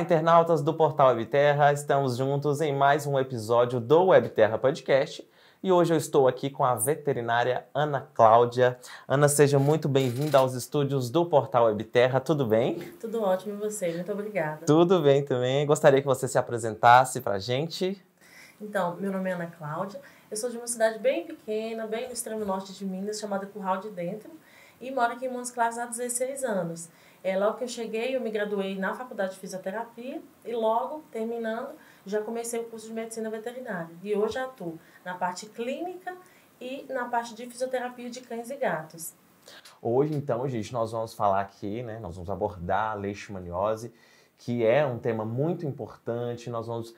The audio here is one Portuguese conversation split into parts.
internautas do Portal Webterra, estamos juntos em mais um episódio do Webterra Podcast e hoje eu estou aqui com a veterinária Ana Cláudia. Ana, seja muito bem-vinda aos estúdios do Portal Webterra, tudo bem? Tudo ótimo e você, muito obrigada. Tudo bem também, gostaria que você se apresentasse pra gente. Então, meu nome é Ana Cláudia, eu sou de uma cidade bem pequena, bem no extremo norte de Minas, chamada Curral de Dentro, e moro aqui em Montes Claros há 16 anos. Logo que eu cheguei, eu me graduei na Faculdade de Fisioterapia e logo, terminando, já comecei o curso de Medicina Veterinária. E hoje atuo na parte clínica e na parte de fisioterapia de cães e gatos. Hoje, então, gente, nós vamos falar aqui, né? Nós vamos abordar a leishmaniose, que é um tema muito importante. Nós vamos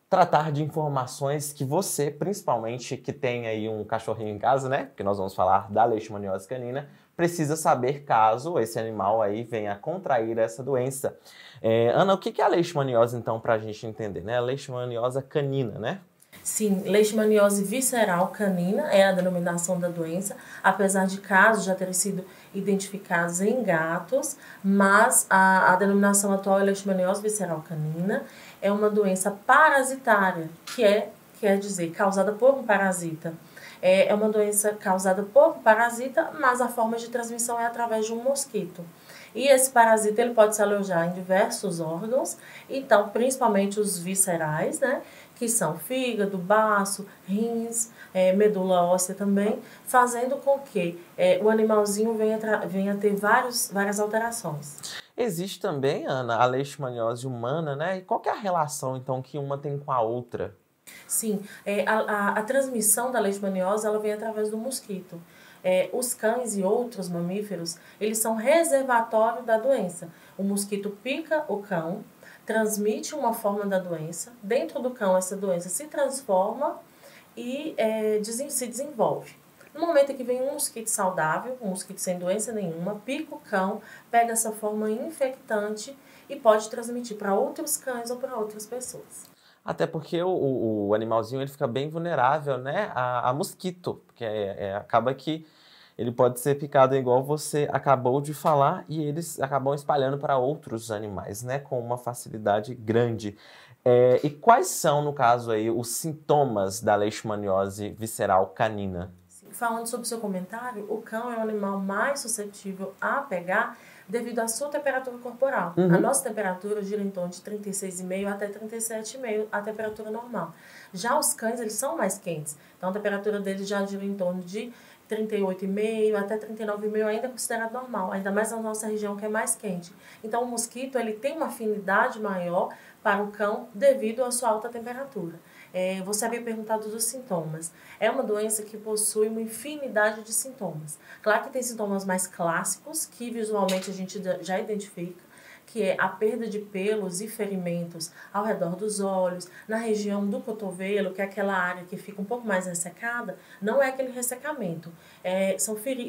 tratar de informações que você, principalmente que tem aí um cachorrinho em casa, né? Porque nós vamos falar da leishmaniose canina, precisa saber caso esse animal aí venha a contrair essa doença. Ana, o que é a leishmaniose, então, para a gente entender, né? A leishmaniose canina, né? Sim, leishmaniose visceral canina é a denominação da doença, apesar de casos já terem sido identificados em gatos, mas a denominação atual é leishmaniose visceral canina. É uma doença parasitária, quer dizer, causada por um parasita. É uma doença causada por um parasita, mas a forma de transmissão é através de um mosquito. E esse parasita ele pode se alojar em diversos órgãos, então principalmente os viscerais, né, que são fígado, baço, rins, medula óssea também, fazendo com que o animalzinho venha ter várias alterações. Existe também, Ana, a leishmaniose humana, né? E qual que é a relação, então, que uma tem com a outra? Sim, a transmissão da leishmaniose ela vem através do mosquito. Os cães e outros mamíferos, eles são reservatório da doença. O mosquito pica o cão, transmite uma forma da doença. Dentro do cão, essa doença se transforma e se desenvolve. No momento em que vem um mosquito saudável, um mosquito sem doença nenhuma, pica o cão, pega essa forma infectante e pode transmitir para outros cães ou para outras pessoas. Até porque o animalzinho ele fica bem vulnerável, né, a mosquito, porque acaba que ele pode ser picado igual você acabou de falar e eles acabam espalhando para outros animais, né, com uma facilidade grande. E quais são, no caso aí, os sintomas da leishmaniose visceral canina? Falando sobre o seu comentário, o cão é o animal mais suscetível a pegar devido à sua temperatura corporal. Uhum. A nossa temperatura gira em torno de 36,5 até 37,5, a temperatura normal. Já os cães, eles são mais quentes, então a temperatura deles já gira em torno de 38,5 até 39,5, ainda é considerado normal, ainda mais na nossa região que é mais quente. Então o mosquito ele tem uma afinidade maior para o cão devido à sua alta temperatura. Você havia perguntado dos sintomas. É uma doença que possui uma infinidade de sintomas. Claro que tem sintomas mais clássicos, que visualmente a gente já identifica, que é a perda de pelos e ferimentos ao redor dos olhos, na região do cotovelo, que é aquela área que fica um pouco mais ressecada. Não é aquele ressecamento,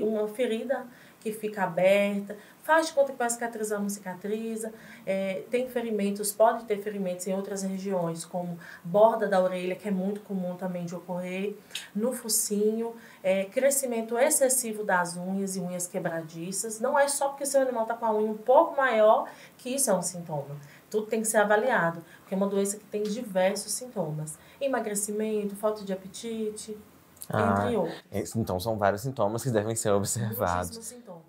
uma ferida que fica aberta, faz de conta que vai cicatrizar, não cicatriza. Tem ferimentos, pode ter ferimentos em outras regiões, como borda da orelha, que é muito comum também de ocorrer, no focinho, crescimento excessivo das unhas e unhas quebradiças. Não é só porque seu animal está com a unha um pouco maior que isso é um sintoma. Tudo tem que ser avaliado, porque é uma doença que tem diversos sintomas. Emagrecimento, falta de apetite, entre outros. Então são vários sintomas que devem ser observados. Muitíssimos sintomas.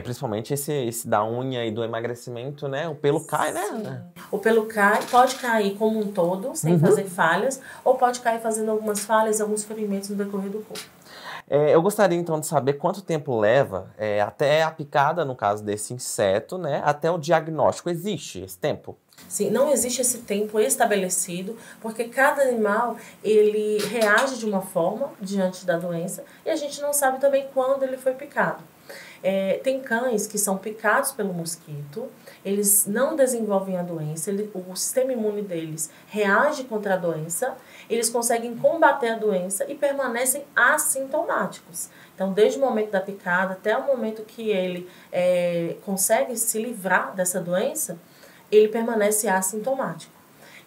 Principalmente esse da unha e do emagrecimento, né? O pelo cai, né, Ana? O pelo cai, pode cair como um todo, sem fazer falhas, ou pode cair fazendo algumas falhas, alguns ferimentos no decorrer do corpo. Eu gostaria, então, de saber quanto tempo leva até a picada, no caso desse inseto, né? Até o diagnóstico. Existe esse tempo? Sim, não existe esse tempo estabelecido, porque cada animal, ele reage de uma forma diante da doença, e a gente não sabe também quando ele foi picado. Tem cães que são picados pelo mosquito, eles não desenvolvem a doença, o sistema imune deles reage contra a doença, eles conseguem combater a doença e permanecem assintomáticos. Então, desde o momento da picada até o momento que ele consegue se livrar dessa doença, ele permanece assintomático.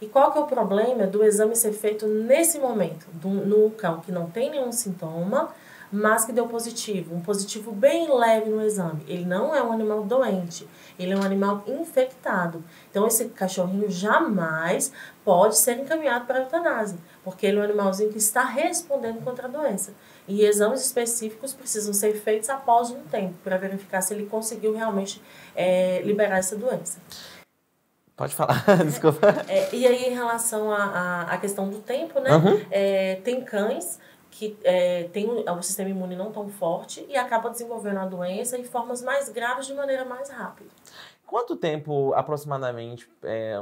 E qual que é o problema do exame ser feito nesse momento, no cão que não tem nenhum sintoma, mas que deu positivo, um positivo bem leve no exame. Ele não é um animal doente, ele é um animal infectado. Então, esse cachorrinho jamais pode ser encaminhado para a eutanásia, porque ele é um animalzinho que está respondendo contra a doença. E exames específicos precisam ser feitos após um tempo, para verificar se ele conseguiu realmente liberar essa doença. Pode falar, desculpa. E aí, em relação à questão do tempo, né? Tem cães que têm o sistema imune não tão forte e acabam desenvolvendo a doença em formas mais graves de maneira mais rápida. Quanto tempo, aproximadamente,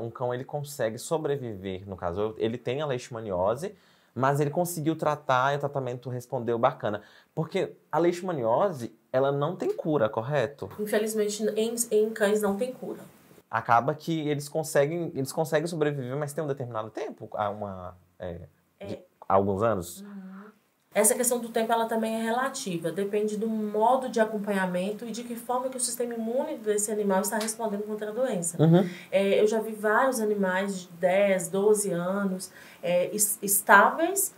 um cão ele consegue sobreviver? No caso, ele tem a leishmaniose, mas ele conseguiu tratar e o tratamento respondeu bacana. Porque a leishmaniose, ela não tem cura, correto? Infelizmente, em cães não tem cura. Acaba que eles conseguem sobreviver, mas tem um determinado tempo, alguns anos. Essa questão do tempo ela também é relativa, depende do modo de acompanhamento e de que forma que o sistema imune desse animal está respondendo contra a doença. Eu já vi vários animais de 10, 12 anos estáveis,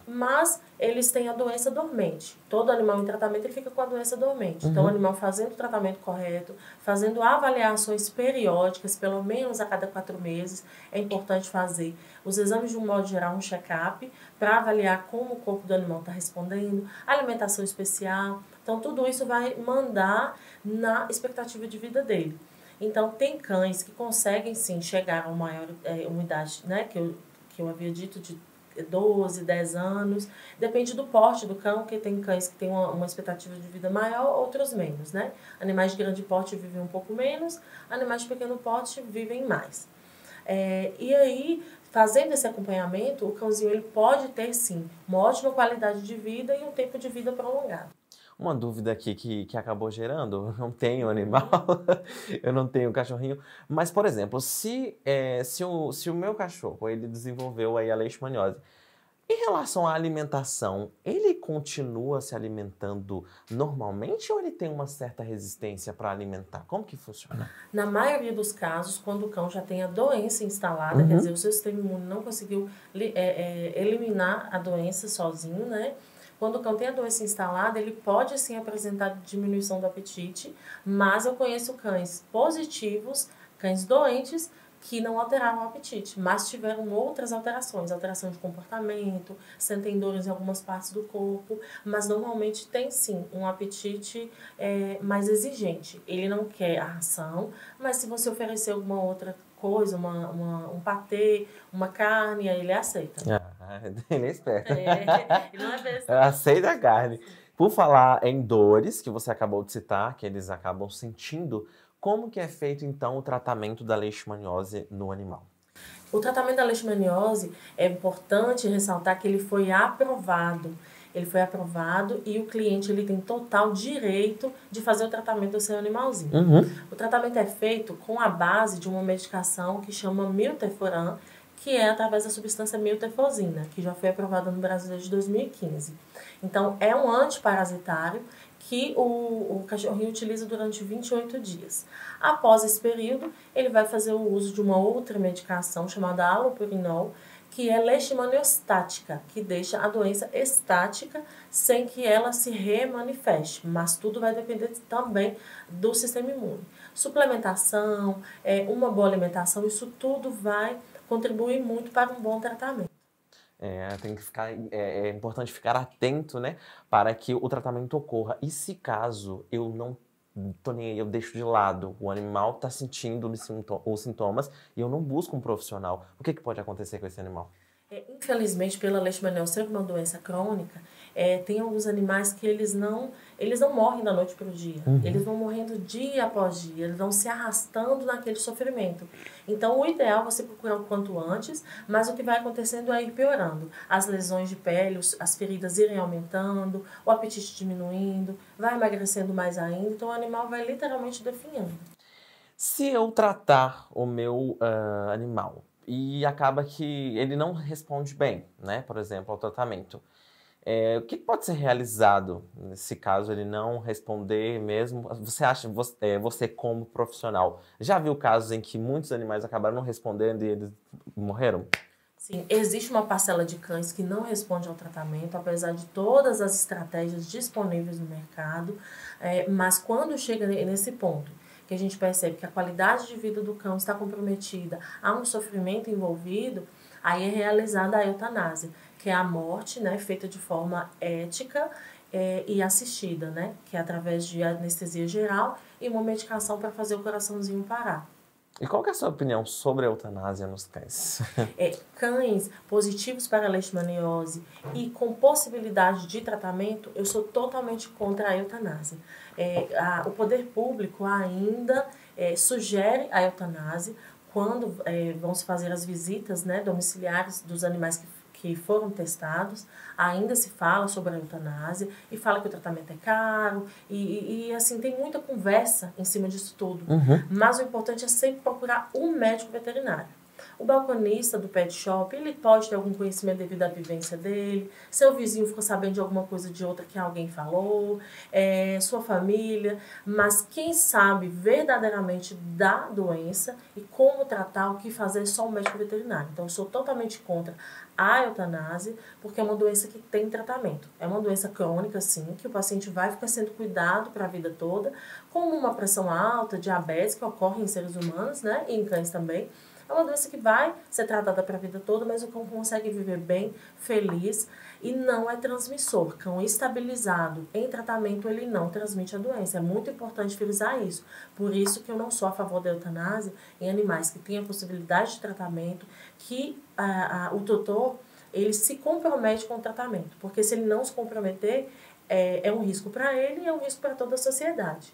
mas eles têm a doença dormente. Todo animal em tratamento ele fica com a doença dormente. Então, o animal fazendo o tratamento correto, fazendo avaliações periódicas, pelo menos a cada 4 meses, é importante fazer os exames de um modo geral, um check-up, para avaliar como o corpo do animal está respondendo, alimentação especial. Então, tudo isso vai mandar na expectativa de vida dele. Então, tem cães que conseguem, sim, chegar a uma maior idade, né, que eu havia dito, de 12, 10 anos. Depende do porte do cão, que tem cães que têm uma expectativa de vida maior, outros menos, né? Animais de grande porte vivem um pouco menos, animais de pequeno porte vivem mais. E aí, fazendo esse acompanhamento, o cãozinho ele pode ter, sim, uma ótima qualidade de vida e um tempo de vida prolongado. Uma dúvida aqui que acabou gerando, eu não tenho animal, eu não tenho cachorrinho, mas, por exemplo, se o meu cachorro ele desenvolveu aí a leishmaniose, em relação à alimentação, ele continua se alimentando normalmente ou ele tem uma certa resistência para alimentar? Como que funciona? Na maioria dos casos, quando o cão já tem a doença instalada, quer dizer, o seu sistema imune não conseguiu eliminar a doença sozinho, né? Quando o cão tem a doença instalada, ele pode sim apresentar diminuição do apetite, mas eu conheço cães positivos, cães doentes, que não alteraram o apetite, mas tiveram outras alterações, alteração de comportamento, sentem dores em algumas partes do corpo, mas normalmente tem sim um apetite mais exigente. Ele não quer a ração, mas se você oferecer alguma outra coisa, um patê, uma carne, aí ele aceita. Ele é esperto. Ele não é besta. Aceita a carne. Por falar em dores, que você acabou de citar, que eles acabam sentindo, como que é feito, então, o tratamento da leishmaniose no animal? O tratamento da leishmaniose é importante ressaltar que ele foi aprovado. Ele foi aprovado e o cliente ele tem total direito de fazer o tratamento do seu animalzinho. O tratamento é feito com a base de uma medicação que chama milteforam, que é através da substância miltefosina, que já foi aprovada no Brasil desde 2015. Então, é um antiparasitário que o cachorrinho utiliza durante 28 dias. Após esse período, ele vai fazer o uso de uma outra medicação chamada allopurinol, que é leishmaniostática, que deixa a doença estática sem que ela se remanifeste. Mas tudo vai depender também do sistema imune. Suplementação, uma boa alimentação, isso tudo vai contribuir muito para um bom tratamento. É importante ficar atento, né, para que o tratamento ocorra. E se caso eu não tô nem aí, eu deixo de lado, o animal está sentindo os sintomas e eu não busco um profissional, o que pode acontecer com esse animal? Infelizmente, pela leishmaniose ser uma doença crônica, tem alguns animais que eles não morrem da noite para o dia. Eles vão morrendo dia após dia, eles vão se arrastando naquele sofrimento. Então, o ideal é você procurar o quanto antes, mas o que vai acontecendo é ir piorando. As lesões de pele, as feridas irem aumentando, o apetite diminuindo, vai emagrecendo mais ainda, então o animal vai literalmente definhando. Se eu tratar o meu animal e acaba que ele não responde bem, né, por exemplo, ao tratamento, o que pode ser realizado nesse caso ele não responder mesmo? Você acha, você como profissional, já viu casos em que muitos animais acabaram não respondendo e eles morreram? Sim, existe uma parcela de cães que não responde ao tratamento, apesar de todas as estratégias disponíveis no mercado, mas quando chega nesse ponto, que a gente percebe que a qualidade de vida do cão está comprometida, há um sofrimento envolvido, aí é realizada a eutanásia, que é a morte, né, feita de forma ética e assistida, né, que é através de anestesia geral e uma medicação para fazer o coraçãozinho parar. E qual que é a sua opinião sobre a eutanásia nos cães? Cães positivos para a leishmaniose e com possibilidade de tratamento, eu sou totalmente contra a eutanásia. O poder público ainda sugere a eutanásia quando vão se fazer as visitas, né, domiciliares dos animais que foram testados, ainda se fala sobre a eutanásia e fala que o tratamento é caro e assim, tem muita conversa em cima disso tudo. Mas o importante é sempre procurar um médico veterinário. O balconista do pet shop, ele pode ter algum conhecimento devido à vivência dele, seu vizinho ficou sabendo de alguma coisa de outra que alguém falou, sua família, mas quem sabe verdadeiramente da doença e como tratar, o que fazer, é só o médico veterinário. Então, eu sou totalmente contra a eutanásia, porque é uma doença que tem tratamento. É uma doença crônica, sim, que o paciente vai ficar sendo cuidado para a vida toda, como uma pressão alta, diabetes, que ocorre em seres humanos, né, e em cães também. É uma doença que vai ser tratada para a vida toda, mas o cão consegue viver bem, feliz e não é transmissor. Cão estabilizado em tratamento, ele não transmite a doença. É muito importante frisar isso. Por isso que eu não sou a favor da eutanásia em animais que têm a possibilidade de tratamento, que o tutor ele se compromete com o tratamento. Porque se ele não se comprometer, é um risco para ele e é um risco para toda a sociedade.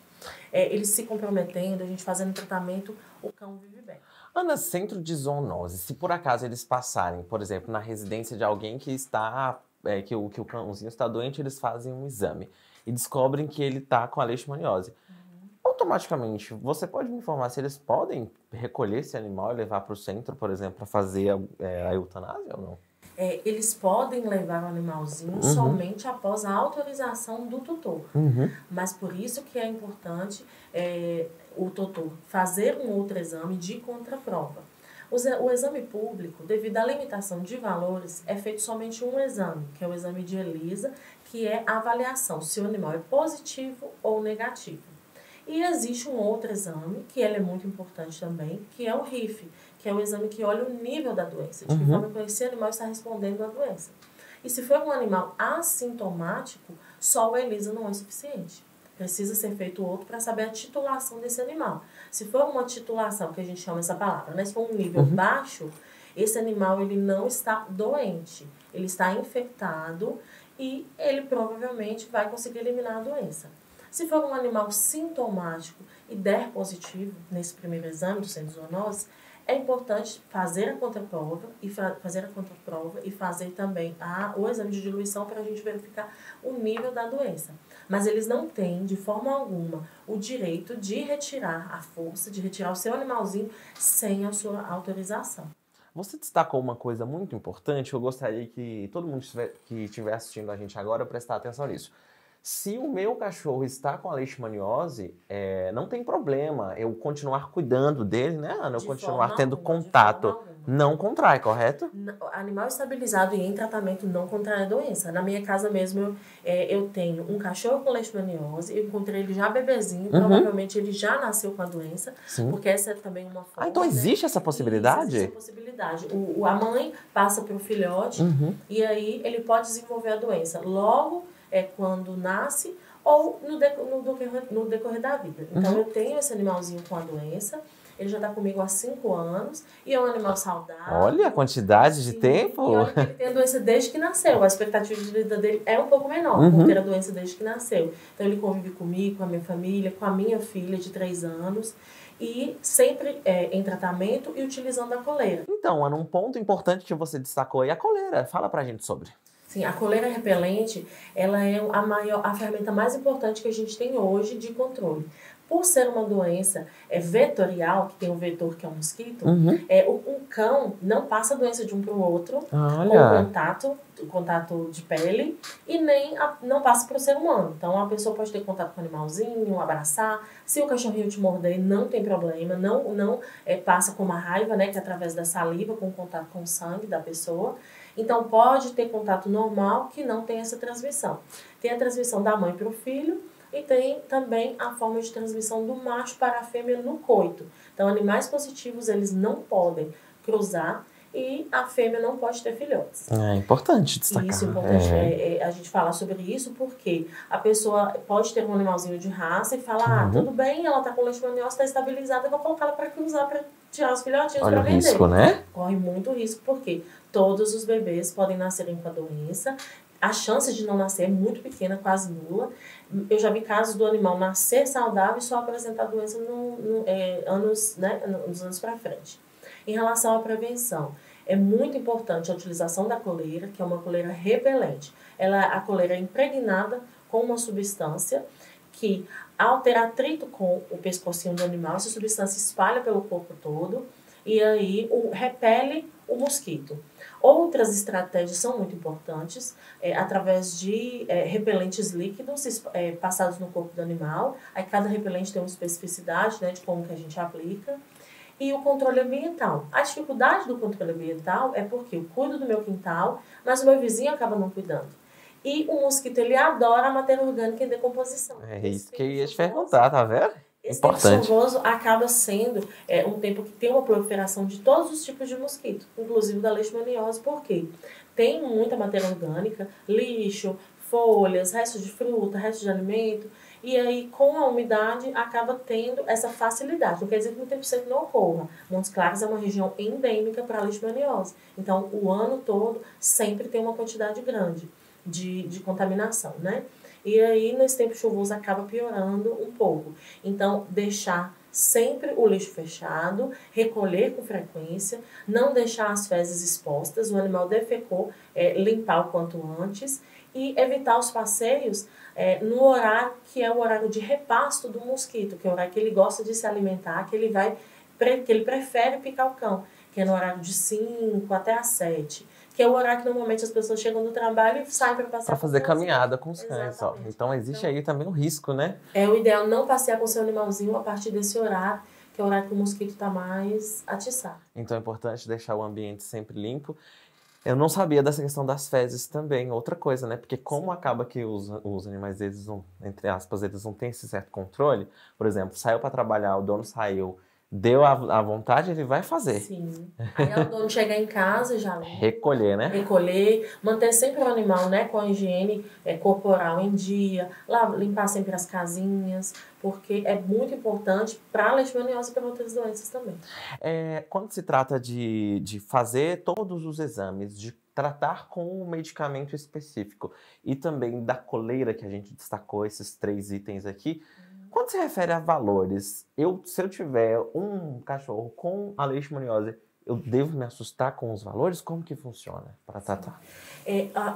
Ele se comprometendo, a gente fazendo tratamento, o cão vive bem. Ana, centro de zoonose, se por acaso eles passarem, por exemplo, na residência de alguém que está, que o cãozinho está doente, eles fazem um exame e descobrem que ele está com a leishmaniose. Automaticamente, você pode me informar se eles podem recolher esse animal e levar para o centro, por exemplo, para fazer a eutanásia ou não? Eles podem levar o animalzinho somente após a autorização do tutor. Mas por isso que é importante o tutor fazer um outro exame de contraprova. O exame público, devido à limitação de valores, é feito somente um exame, que é o exame de ELISA, que é a avaliação se o animal é positivo ou negativo. E existe um outro exame, que ele é muito importante também, que é o RIF, que é o exame que olha o nível da doença, de que forma que esse animal está respondendo à doença. E se for um animal assintomático, só o ELISA não é suficiente. Precisa ser feito outro para saber a titulação desse animal. Se for uma titulação, que a gente chama essa palavra, né? Se for um nível baixo, esse animal ele não está doente, ele está infectado e ele provavelmente vai conseguir eliminar a doença. Se for um animal sintomático e der positivo nesse primeiro exame do centro de zoonose, é importante fazer a contraprova e fazer também o exame de diluição para a gente verificar o nível da doença. Mas eles não têm, de forma alguma, o direito de retirar a força, de retirar o seu animalzinho sem a sua autorização. Você destacou uma coisa muito importante, eu gostaria que todo mundo que estiver assistindo a gente agora prestar atenção nisso. Se o meu cachorro está com a leishmaniose, não tem problema eu continuar cuidando dele, né, Ana? Eu continuar tendo contato. Não contrai, correto? Animal estabilizado e em tratamento não contrai a doença. Na minha casa mesmo, eu tenho um cachorro com leishmaniose, eu encontrei ele já bebezinho, provavelmente ele já nasceu com a doença, porque essa é também uma forma... então existe essa possibilidade? Existe essa possibilidade. A mãe passa para o filhote e aí ele pode desenvolver a doença. Logo, quando nasce ou no decorrer da vida. Então, eu tenho esse animalzinho com a doença, ele já está comigo há 5 anos e é um animal saudável. Olha a quantidade de tempo! E olha que ele tem a doença desde que nasceu. A expectativa de vida dele é um pouco menor, por ter a doença desde que nasceu. Então, ele convive comigo, com a minha família, com a minha filha de 3 anos e sempre em tratamento e utilizando a coleira. Então, Ana, um ponto importante que você destacou é a coleira. Fala pra gente sobre. Sim, a coleira repelente, ela é a ferramenta mais importante que a gente tem hoje de controle. Por ser uma doença vetorial, que tem um vetor que é o mosquito, um cão não passa a doença de um para o outro com contato de pele e nem não passa para o ser humano. Então, a pessoa pode ter contato com o animalzinho, abraçar. Se o cachorrinho te morder, não tem problema, não passa com uma raiva, né, que é através da saliva, com contato com o sangue da pessoa. Então, pode ter contato normal que não tem essa transmissão. Tem a transmissão da mãe para o filho e tem também a forma de transmissão do macho para a fêmea no coito. Então, animais positivos, eles não podem cruzar e a fêmea não pode ter filhotes. É importante destacar. Isso é importante a gente falar sobre isso porque a pessoa pode ter um animalzinho de raça e falar, tudo bem, ela está com leishmaniose, está estabilizada, eu vou colocar ela para cruzar, para tirar os filhotinhos para vender. Olha o risco, né? Corre muito risco, porque todos os bebês podem nascerem com a doença. A chance de não nascer é muito pequena, quase nula. Eu já vi casos do animal nascer saudável e só apresentar doença nos anos para frente. Em relação à prevenção, é muito importante a utilização da coleira, que é uma coleira repelente. A coleira é impregnada com uma substância que, ao ter atrito com o pescocinho do animal, essa substância espalha pelo corpo todo e aí repele o mosquito. Outras estratégias são muito importantes, através de repelentes líquidos passados no corpo do animal. Aí cada repelente tem uma especificidade, né, de como que a gente aplica. E o controle ambiental. A dificuldade do controle ambiental é porque eu cuido do meu quintal, mas o meu vizinho acaba não cuidando. E o mosquito, ele adora a matéria orgânica em decomposição. É isso que eu ia te perguntar, tá vendo? Esse Importante. tempo chuvoso acaba sendo um tempo que tem uma proliferação de todos os tipos de mosquito, inclusive da leishmaniose, porque tem muita matéria orgânica, lixo, folhas, restos de fruta, restos de alimento, e aí com a umidade acaba tendo essa facilidade. Não quer dizer que no tempo seco não ocorra. Montes Claros é uma região endêmica para a leishmaniose, então o ano todo sempre tem uma quantidade grande de contaminação, né? E aí, nesse tempo chuvoso, acaba piorando um pouco. Então, deixar sempre o lixo fechado, recolher com frequência, não deixar as fezes expostas, o animal defecou, limpar o quanto antes e evitar os passeios no horário que é o horário de repasto do mosquito, que é o horário que ele gosta de se alimentar, que ele prefere picar o cão, que é no horário de 5 até às 7. Que é o horário que normalmente as pessoas chegam do trabalho e saem para passear. Para fazer caminhada com os cães, ó. Então existe aí também um risco, né? É o ideal não passear com o seu animalzinho a partir desse horário, que é o horário que o mosquito está mais atiçado. Então é importante deixar o ambiente sempre limpo. Eu não sabia dessa questão das fezes também, outra coisa, né? Porque como acaba que os animais, eles não, entre aspas, eles não têm esse certo controle. Por exemplo, saiu para trabalhar, o dono saiu, deu a vontade, ele vai fazer. Sim. Aí o dono chegar em casa já recolher, né? Recolher, manter sempre o animal, né, com a higiene corporal em dia, limpar sempre as casinhas, porque é muito importante para a leishmaniose e para outras doenças também. Quando se trata de fazer todos os exames, de tratar com um medicamento específico e também da coleira que a gente destacou, esses 3 itens aqui, quando se refere a valores, se eu tiver um cachorro com a leishmaniose, eu devo me assustar com os valores? Como que funciona para tratar?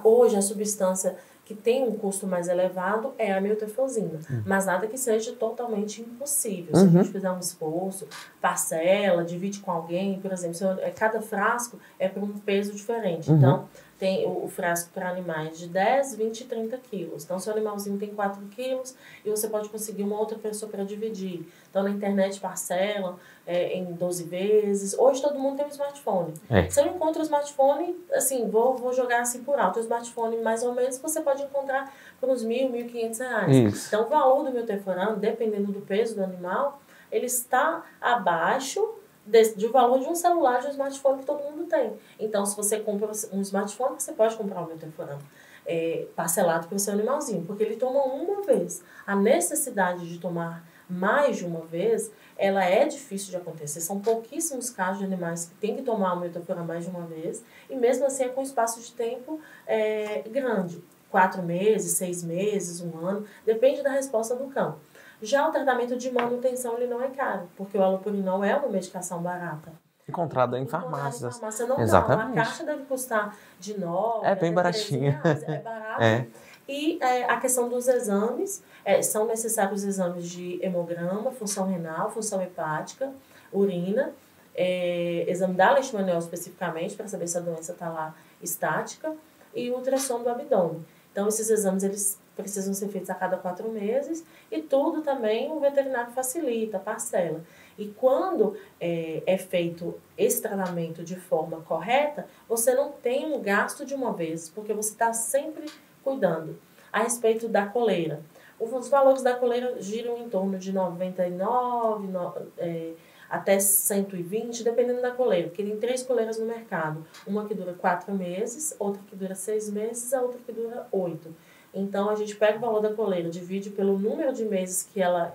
Hoje, a substância que tem um custo mais elevado é a miltefosina, mas nada que seja totalmente impossível. Se a gente fizer um esforço, parcela, divide com alguém, por exemplo, cada frasco é para um peso diferente. Então, tem o frasco para animais de 10, 20 e 30 quilos. Então, seu animalzinho tem 4 quilos e você pode conseguir uma outra pessoa para dividir. Então, na internet parcelam em 12 vezes. Hoje, todo mundo tem um smartphone. Se eu encontro o smartphone, assim, vou jogar assim por alto. O smartphone, mais ou menos, você pode encontrar por uns R$1.000, R$1.500. Isso. Então, o valor do milteforano, dependendo do peso do animal, ele está abaixo do valor de um celular, de um smartphone que todo mundo tem. Então, se você compra um smartphone, você pode comprar um milteforano parcelado para o seu animalzinho, porque ele toma uma vez. A necessidade de tomar mais de uma vez, ela é difícil de acontecer. São pouquíssimos casos de animais que têm que tomar o milteforano mais de uma vez, e mesmo assim é com espaço de tempo grande. 4 meses, 6 meses, 1 ano, depende da resposta do cão. Já o tratamento de manutenção, ele não é caro, porque o alopurinol é uma medicação barata. Encontrado em farmácias. Em farmácia não Exatamente. dá. A caixa deve custar de 9. É bem baratinha. É barato. E a questão dos exames, são necessários exames de hemograma, função renal, função hepática, urina, exame da leishmaniose especificamente, para saber se a doença está lá estática, e ultrassom do abdômen. Então, esses exames eles precisam ser feitos a cada 4 meses e tudo também o veterinário facilita, parcela. E quando é feito esse tratamento de forma correta, você não tem um gasto de uma vez, porque você está sempre cuidando. A respeito da coleira, os valores da coleira giram em torno de 99, até 120, dependendo da coleira, porque tem 3 coleiras no mercado. Uma que dura 4 meses, outra que dura 6 meses, a outra que dura 8. Então, a gente pega o valor da coleira, divide pelo número de meses que ela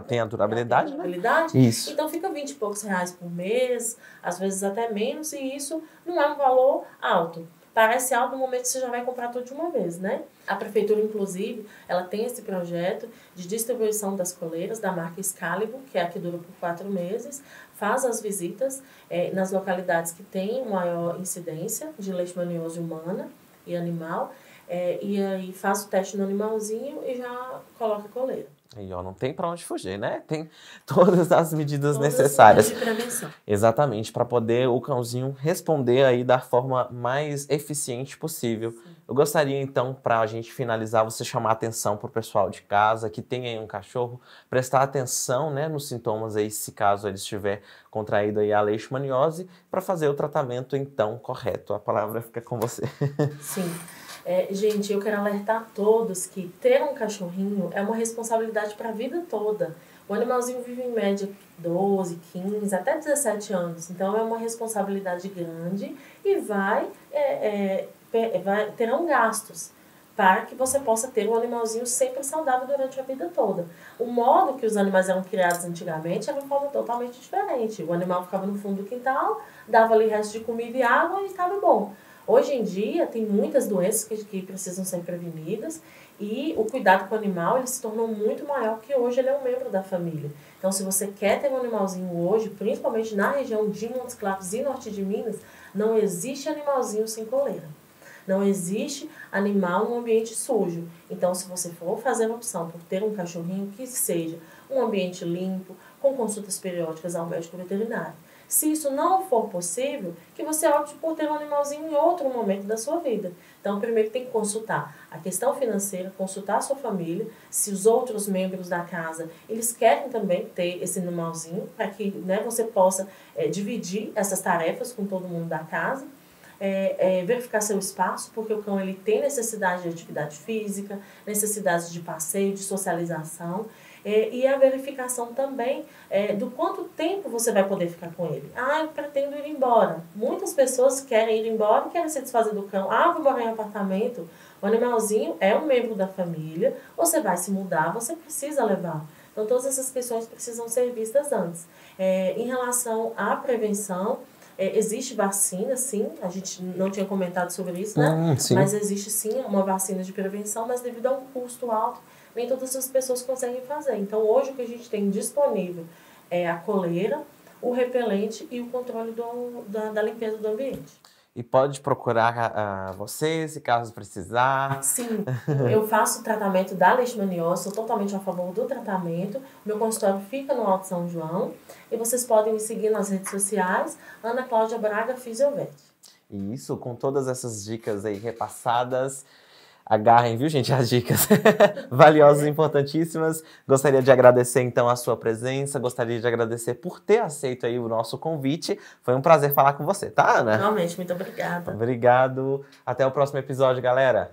tem a durabilidade, né? Isso. Então, fica 20 e poucos reais por mês, às vezes até menos, e isso não é um valor alto. Parece alto no momento que você já vai comprar tudo de uma vez, né? A prefeitura, inclusive, ela tem esse projeto de distribuição das coleiras da marca Excalibur, que é a que dura por 4 meses, faz as visitas nas localidades que têm maior incidência de leishmaniose humana e animal, e aí faz o teste no animalzinho e já coloca a coleira. E não tem para onde fugir, né? Tem todas as medidas necessárias. De prevenção. Exatamente, para poder o cãozinho responder aí da forma mais eficiente possível. Sim. Eu gostaria, então, para a gente finalizar, você chamar a atenção para o pessoal de casa que tem aí um cachorro, prestar atenção, né, nos sintomas aí, se caso ele estiver contraído aí a leishmaniose, para fazer o tratamento, então, correto. A palavra fica com você. Sim. Gente, eu quero alertar a todos que ter um cachorrinho é uma responsabilidade para a vida toda. O animalzinho vive em média 12, 15, até 17 anos. Então, é uma responsabilidade grande e terão gastos para que você possa ter um animalzinho sempre saudável durante a vida toda. O modo que os animais eram criados antigamente era uma forma totalmente diferente. O animal ficava no fundo do quintal, dava ali resto de comida e água e estava bom. Hoje em dia, tem muitas doenças que precisam ser prevenidas e o cuidado com o animal ele se tornou muito maior porque hoje ele é um membro da família. Então, se você quer ter um animalzinho hoje, principalmente na região de Montes Claros e norte de Minas, não existe animalzinho sem coleira. Não existe animal num ambiente sujo. Então, se você for fazer a opção por ter um cachorrinho, que seja um ambiente limpo, com consultas periódicas ao médico veterinário. Se isso não for possível, que você opte por ter um animalzinho em outro momento da sua vida. Então, primeiro tem que consultar a questão financeira, consultar a sua família, se os outros membros da casa, eles querem também ter esse animalzinho, para que você possa dividir essas tarefas com todo mundo da casa. Verificar seu espaço, porque o cão ele tem necessidade de atividade física, necessidade de passeio, de socialização, e a verificação também do quanto tempo você vai poder ficar com ele. Eu pretendo ir embora. Muitas pessoas querem ir embora e querem se desfazer do cão. Vou morar em apartamento. O animalzinho é um membro da família, você vai se mudar, você precisa levar. Então, todas essas questões precisam ser vistas antes. Em relação à prevenção, existe vacina, sim, a gente não tinha comentado sobre isso, né? Mas existe sim uma vacina de prevenção, mas devido a um custo alto, nem todas as pessoas conseguem fazer. Então, hoje o que a gente tem disponível é a coleira, o repelente e o controle da limpeza do ambiente. E pode procurar você, se caso precisar. Sim, eu faço o tratamento da leishmaniose, sou totalmente a favor do tratamento. Meu consultório fica no Alto São João. E vocês podem me seguir nas redes sociais, Ana Cláudia Braga Fisiovet. Isso, com todas essas dicas aí repassadas. Agarrem, viu, gente, as dicas valiosas e importantíssimas. Gostaria de agradecer, então, a sua presença. Gostaria de agradecer por ter aceito aí o nosso convite. Foi um prazer falar com você, tá, Ana? Realmente, muito obrigada. Obrigado. Até o próximo episódio, galera.